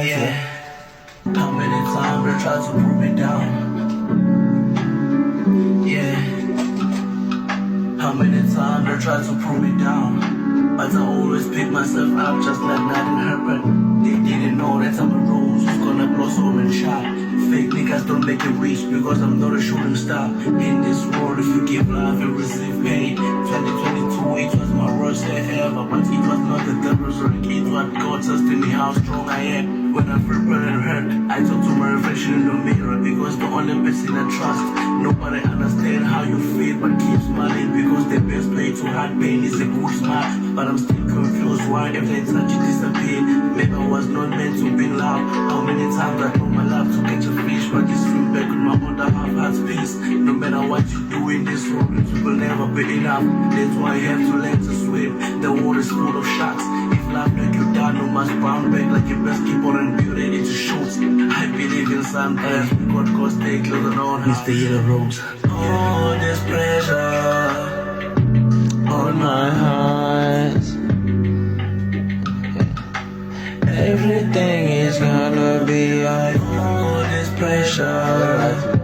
yeah. How many times they try to put me down? Yeah. How many times they try to pull me down? But I always pick myself up just like nothing happened. They didn't know that I'm a rose who's gonna blossom and shine. Fake niggas don't make it rich because I'm not a shooting star. In this world, if you give love, you receive pain. 2022, it was my worst day ever, but it was not the devil's work. It was God testing me how strong I am. When I feel burning and hurt, I talk to my reflection in the mirror because the only person I trust. Nobody understand how you feel, but keep smiling because the best way to hide pain is a good smile. But I'm still confused why every time you disappear. Maybe I was not meant to be loved. How many times I told my love to catch a fish, but you swim back with my other half heart's peace. No matter what you do in this world, it will never be enough. That's why you have to learn to swim. The water is full of sharks. If love make you down, no must bounce back like a basketball and be ready to shoot. I believe in sometimes God cause take close on Mr. Yellow Rose. All this pressure on my heart. Everything is gonna be all this pressure.